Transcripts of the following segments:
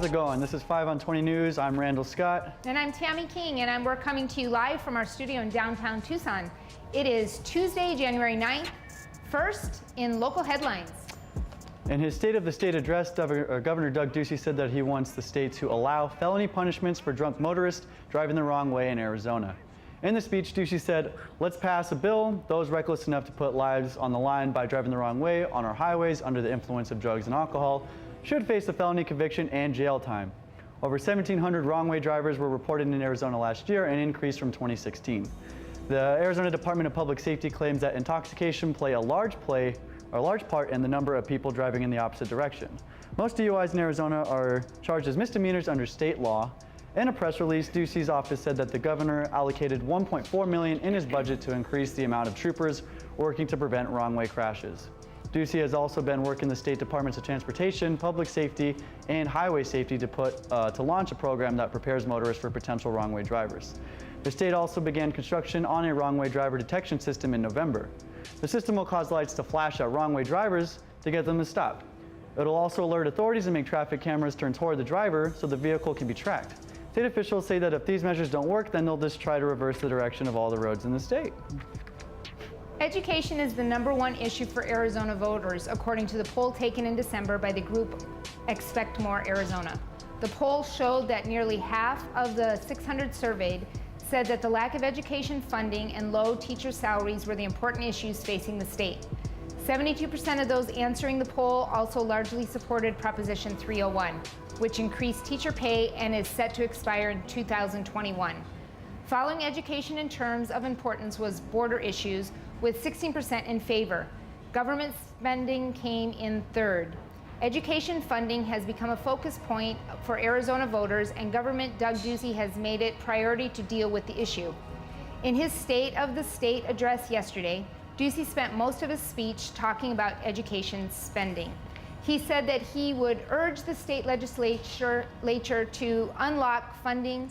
it going? This is 5 on 20 News. I'm Randall Scott. And I'm Tammy King, and we're coming to you live from our studio in downtown Tucson. It is Tuesday, January 9th. First, in local headlines. In his State of the State address, Governor Doug Ducey said that he wants the state to allow felony punishments for drunk motorists driving the wrong way in Arizona. In the speech, Ducey said, "Let's pass a bill. Those reckless enough to put lives on the line by driving the wrong way on our highways under the influence of drugs and alcohol should face a felony conviction and jail time." Over 1,700 wrong-way drivers were reported in Arizona last year, an increase from 2016. The Arizona Department of Public Safety claims that intoxication play a large part in the number of people driving in the opposite direction. Most DUIs in Arizona are charged as misdemeanors under state law. In a press release, Ducey's office said that the governor allocated $1.4 million in his budget to increase the amount of troopers working to prevent wrong-way crashes. Ducey has also been working the state departments of transportation, public safety, and highway safety to launch a program that prepares motorists for potential wrong-way drivers. The state also began construction on a wrong-way driver detection system in November. The system will cause lights to flash at wrong-way drivers to get them to stop. It'll also alert authorities and make traffic cameras turn toward the driver so the vehicle can be tracked. State officials say that if these measures don't work, then they'll just try to reverse the direction of all the roads in the state. Education is the #1 issue for Arizona voters, according to the poll taken in December by the group Expect More Arizona. The poll showed that nearly half of the 600 surveyed said that the lack of education funding and low teacher salaries were the important issues facing the state. 72% of those answering the poll also largely supported Proposition 301, which increased teacher pay and is set to expire in 2021. Following education in terms of importance was border issues, with 16% in favor. Government spending came in third. Education funding has become a focus point for Arizona voters, and Governor Doug Ducey has made it priority to deal with the issue. In his State of the State address yesterday, Ducey spent most of his speech talking about education spending. He said that he would urge the state legislature to unlock funding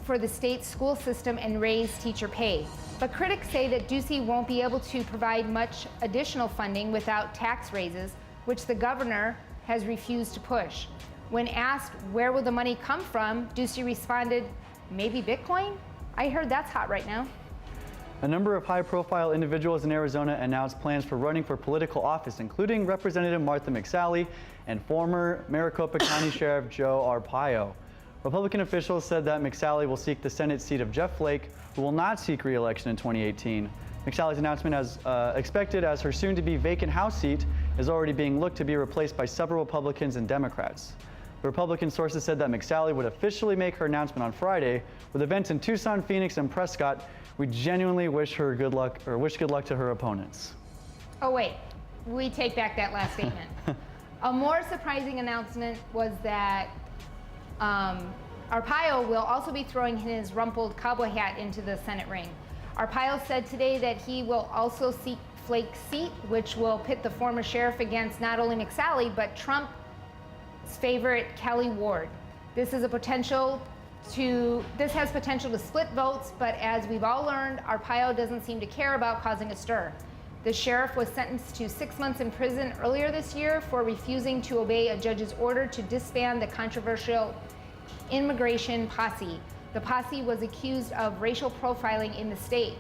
for the state school system and raise teacher pay. But critics say that Ducey won't be able to provide much additional funding without tax raises, which the governor has refused to push. When asked where will the money come from, Ducey responded, "Maybe Bitcoin? I heard that's hot right now." A number of high-profile individuals in Arizona announced plans for running for political office, including Representative Martha McSally and former Maricopa County Sheriff Joe Arpaio. Republican officials said that McSally will seek the Senate seat of Jeff Flake, who will not seek re-election in 2018. McSally's announcement, as expected, as her soon-to-be vacant House seat is already being looked to be replaced by several Republicans and Democrats. The Republican sources said that McSally would officially make her announcement on Friday, with events in Tucson, Phoenix, and Prescott. We genuinely wish her good luck, or wish good luck to her opponents. Oh wait, we take back that last statement. A more surprising announcement was that Arpaio will also be throwing his rumpled cowboy hat into the Senate ring. Arpaio said today that he will also seek Flake's seat, which will pit the former sheriff against not only McSally, but Trump's favorite Kelly Ward. This has potential to split votes, but as we've all learned, Arpaio doesn't seem to care about causing a stir. The sheriff was sentenced to 6 months in prison earlier this year for refusing to obey a judge's order to disband the controversial immigration posse. The posse was accused of racial profiling in the state.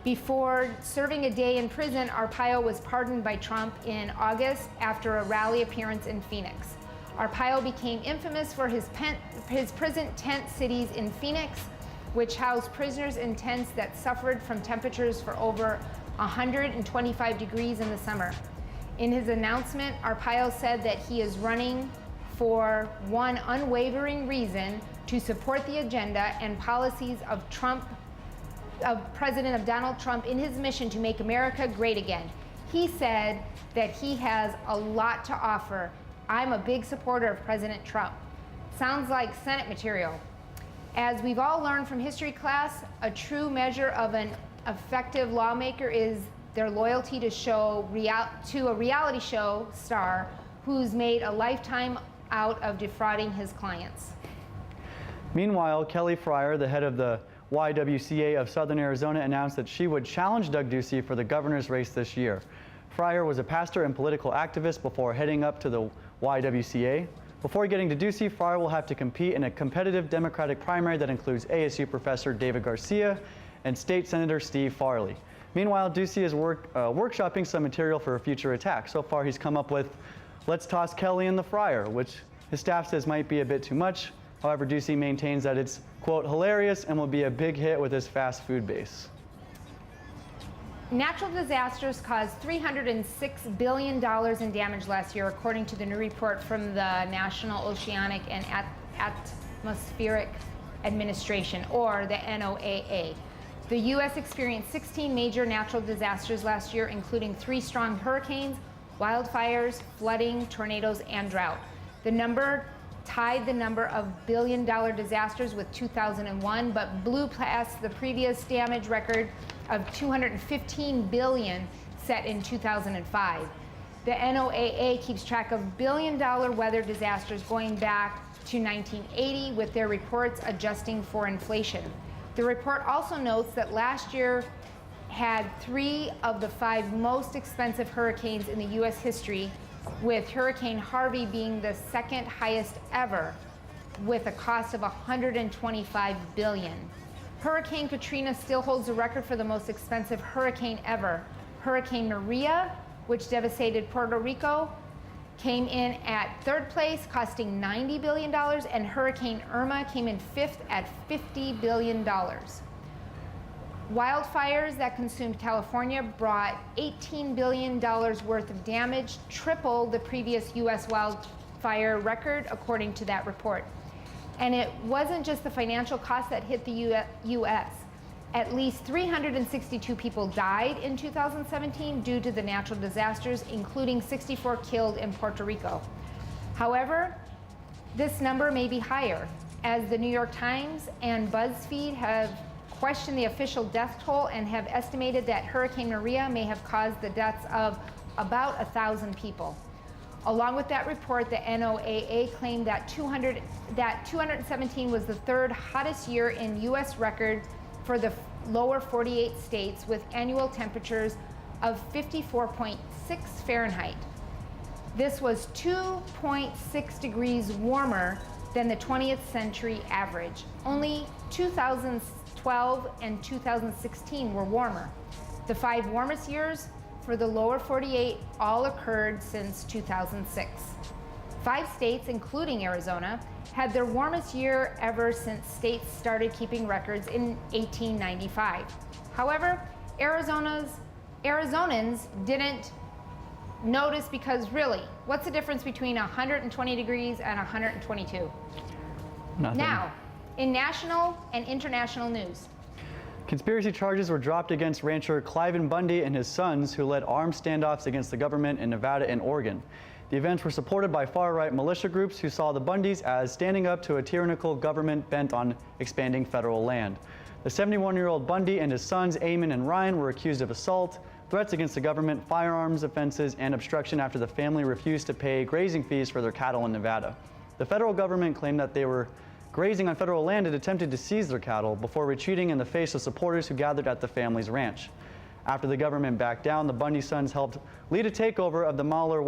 Before serving a day in prison, Arpaio was pardoned by Trump in August after a rally appearance in Phoenix. Arpaio became infamous for his prison tent cities in Phoenix, which housed prisoners in tents that suffered from temperatures for over 125 degrees in the summer. In his announcement, Arpaio said that he is running for one unwavering reason: to support the agenda and policies of President Donald Trump in his mission to make America great again. He said that he has a lot to offer. "I'm a big supporter of President Trump." Sounds like Senate material. As we've all learned from history class, a true measure of an effective lawmaker is their loyalty to a reality show star who's made a lifetime out of defrauding his clients. Meanwhile, Kelly Fryer, the head of the YWCA of Southern Arizona, announced that she would challenge Doug Ducey for the governor's race this year. Fryer was a pastor and political activist before heading up to the YWCA. Before getting to Ducey, Fryer will have to compete in a competitive Democratic primary that includes ASU professor David Garcia and State Senator Steve Farley. Meanwhile, Ducey is workshopping some material for a future attack. So far, he's come up with, "Let's toss Kelly in the fryer," which his staff says might be a bit too much. However, Ducey maintains that it's, quote, "hilarious" and will be a big hit with his fast food base. Natural disasters caused $306 billion in damage last year, according to the new report from the National Oceanic and Atmospheric Administration, or the NOAA. The U.S. experienced 16 major natural disasters last year, including 3 strong hurricanes, wildfires, flooding, tornadoes, and drought. The number tied the number of billion-dollar disasters with 2001, but blew past the previous damage record of $215 billion set in 2005. The NOAA keeps track of billion-dollar weather disasters going back to 1980, with their reports adjusting for inflation. The report also notes that last year had 3 of the 5 most expensive hurricanes in the U.S. history, with Hurricane Harvey being the second highest ever, with a cost of $125 billion. Hurricane Katrina still holds the record for the most expensive hurricane ever. Hurricane Maria, which devastated Puerto Rico, came in at 3rd place, costing $90 billion, and Hurricane Irma came in 5th at $50 billion. Wildfires that consumed California brought $18 billion worth of damage, triple the previous U.S. wildfire record, according to that report. And it wasn't just the financial cost that hit the U.S. At least 362 people died in 2017 due to the natural disasters, including 64 killed in Puerto Rico. However, this number may be higher, as the New York Times and BuzzFeed have questioned the official death toll and have estimated that Hurricane Maria may have caused the deaths of about 1,000 people. Along with that report, the NOAA claimed that 2017 was the 3rd hottest year in U.S. record for the lower 48 states, with annual temperatures of 54.6 Fahrenheit. This was 2.6 degrees warmer than the 20th century average. Only 2012 and 2016 were warmer. The 5 warmest years for the lower 48 all occurred since 2006. 5 states, including Arizona, had their warmest year ever since states started keeping records in 1895. However, Arizonans didn't notice, because really, what's the difference between 120 degrees and 122? Nothing. Now, in national and international news. Conspiracy charges were dropped against rancher Cliven Bundy and his sons, who led armed standoffs against the government in Nevada and Oregon. The events were supported by far-right militia groups who saw the Bundys as standing up to a tyrannical government bent on expanding federal land. The 71-year-old Bundy and his sons, Eamon and Ryan, were accused of assault, threats against the government, firearms offenses, and obstruction after the family refused to pay grazing fees for their cattle in Nevada. The federal government claimed that they were grazing on federal land and attempted to seize their cattle before retreating in the face of supporters who gathered at the family's ranch. After the government backed down, the Bundy sons helped lead a takeover of the Mahler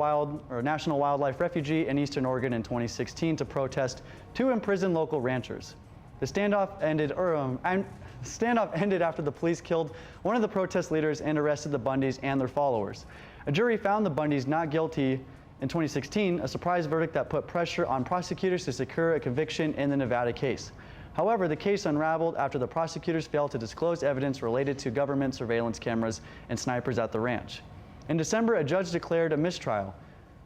National Wildlife Refuge in eastern Oregon in 2016 to protest 2 imprisoned local ranchers. The standoff ended after the police killed one of the protest leaders and arrested the Bundys and their followers. A jury found the Bundys not guilty in 2016, a surprise verdict that put pressure on prosecutors to secure a conviction in the Nevada case. However, the case unraveled after the prosecutors failed to disclose evidence related to government surveillance cameras and snipers at the ranch. In December, a judge declared a mistrial.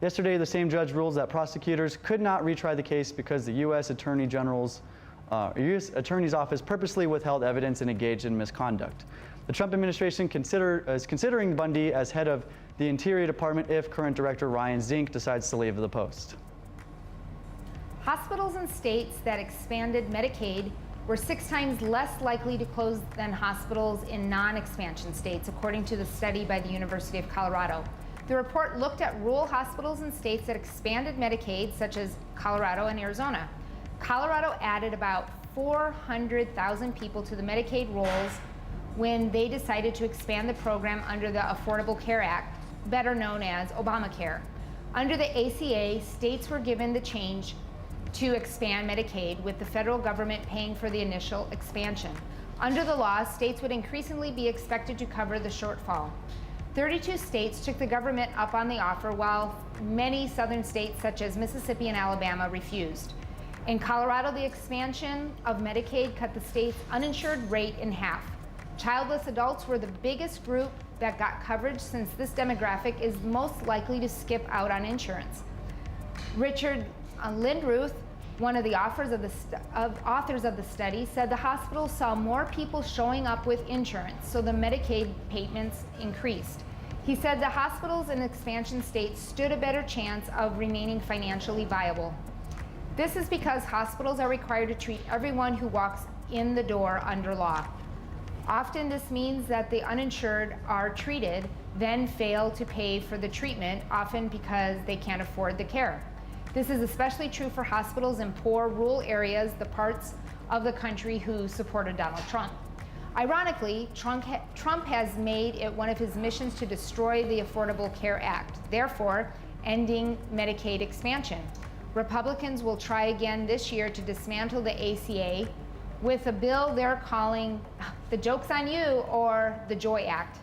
Yesterday, the same judge ruled that prosecutors could not retry the case because the U.S. Attorney's Office purposely withheld evidence and engaged in misconduct. The Trump administration is considering Bundy as head of the Interior Department if current Director Ryan Zink decides to leave the post. Hospitals in states that expanded Medicaid were 6 times less likely to close than hospitals in non-expansion states, according to the study by the University of Colorado. The report looked at rural hospitals in states that expanded Medicaid, such as Colorado and Arizona. Colorado added about 400,000 people to the Medicaid rolls when they decided to expand the program under the Affordable Care Act, better known as Obamacare. Under the ACA, states were given the change to expand Medicaid, with the federal government paying for the initial expansion. Under the law, states would increasingly be expected to cover the shortfall. 32 states took the government up on the offer, while many southern states such as Mississippi and Alabama refused. In Colorado, the expansion of Medicaid cut the state's uninsured rate in half. Childless adults were the biggest group that got coverage, since this demographic is most likely to skip out on insurance. Richard Lindruth, one of the authors of the study, said the hospitals saw more people showing up with insurance, so the Medicaid payments increased. He said the hospitals in expansion states stood a better chance of remaining financially viable. This is because hospitals are required to treat everyone who walks in the door under law. Often this means that the uninsured are treated, then fail to pay for the treatment, often because they can't afford the care. This is especially true for hospitals in poor rural areas, the parts of the country who supported Donald Trump. Ironically, Trump has made it one of his missions to destroy the Affordable Care Act, therefore ending Medicaid expansion. Republicans will try again this year to dismantle the ACA with a bill they're calling the Joke's on You, or the Joy Act.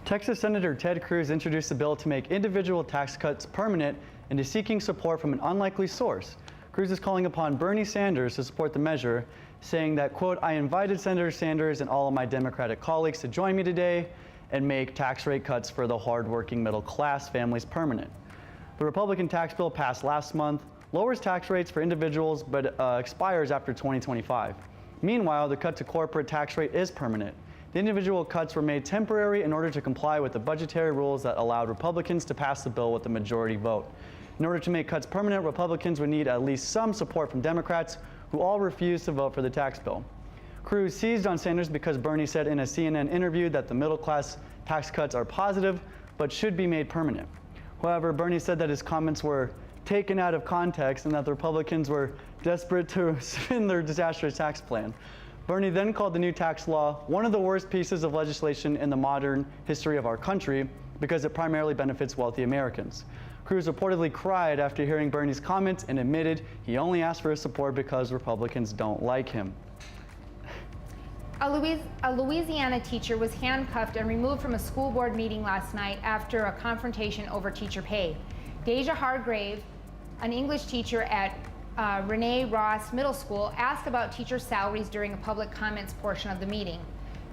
Texas Senator Ted Cruz introduced a bill to make individual tax cuts permanent and is seeking support from an unlikely source. Cruz is calling upon Bernie Sanders to support the measure, saying that, quote, "I invited Senator Sanders and all of my Democratic colleagues to join me today and make tax rate cuts for the hardworking middle class families permanent." The Republican tax bill passed last month lowers tax rates for individuals but expires after 2025. Meanwhile, the cut to corporate tax rate is permanent. The individual cuts were made temporary in order to comply with the budgetary rules that allowed Republicans to pass the bill with a majority vote. In order to make cuts permanent, Republicans would need at least some support from Democrats, who all refused to vote for the tax bill. Cruz seized on Sanders because Bernie said in a CNN interview that the middle class tax cuts are positive but should be made permanent. However, Bernie said that his comments were taken out of context and that the Republicans were desperate to spin their disastrous tax plan. Bernie then called the new tax law one of the worst pieces of legislation in the modern history of our country because it primarily benefits wealthy Americans. Cruz reportedly cried after hearing Bernie's comments and admitted he only asked for his support because Republicans don't like him. A Louisiana teacher was handcuffed and removed from a school board meeting last night after a confrontation over teacher pay. Deja Hargrave, an English teacher at Renee Ross Middle School, asked about teacher salaries during a public comments portion of the meeting.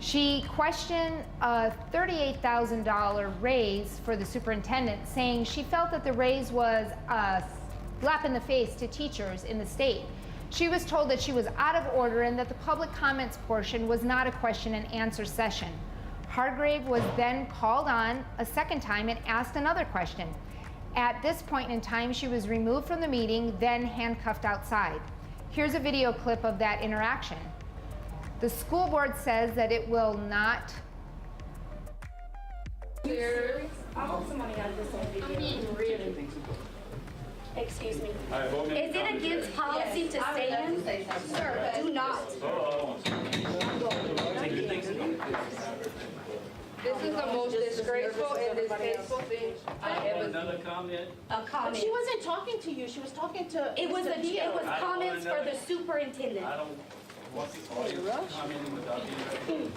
She questioned a $38,000 raise for the superintendent, saying she felt that the raise was a slap in the face to teachers in the state. She was told that she was out of order and that the public comments portion was not a question and answer session. Hargrave was then called on a second time and asked another question. At this point in time, she was removed from the meeting, then handcuffed outside. Here's a video clip of that interaction. The school board says that it will not. I hope somebody got this on video. I mean, really. Excuse me. Is it against policy to stand? Sir, do not. This is the most disgraceful and distasteful thing I ever seen. Another comment? A comment. But she wasn't talking to you. She was talking to It was Mr. Pio. comments for the superintendent. I don't want this audience commenting without being recognized.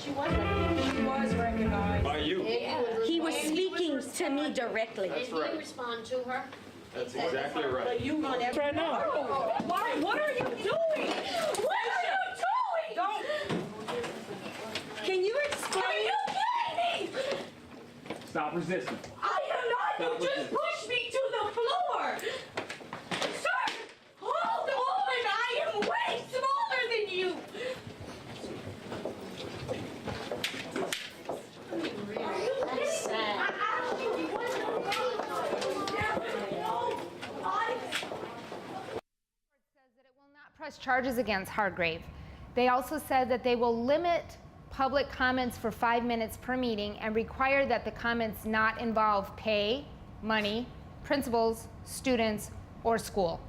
She wasn't. She was recognized. By you. He was speaking to me directly. That's right. Respond to her. That's exactly right. But you on every right now. Why? What are you doing? What are you doing? Don't. Can you explain? Are you kidding me? Stop resisting. I am not. You just pushed me to the floor. Sir, hold on. I am way smaller than you. That's sad. Says that it will not press charges against Hargrave. They also said that they will limit public comments for 5 minutes per meeting and require that the comments not involve pay, money, principals, students, or school.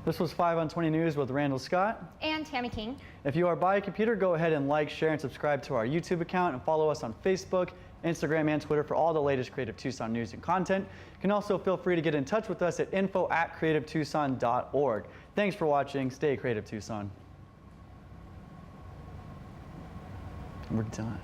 This was 5 on 20 News with Randall Scott. And Tammy King. If you are by a computer, go ahead and like, share, and subscribe to our YouTube account and follow us on Facebook, Instagram, and Twitter for all the latest Creative Tucson news and content. You can also feel free to get in touch with us at info@creativetucson.org. Thanks for watching. Stay Creative Tucson. We're done.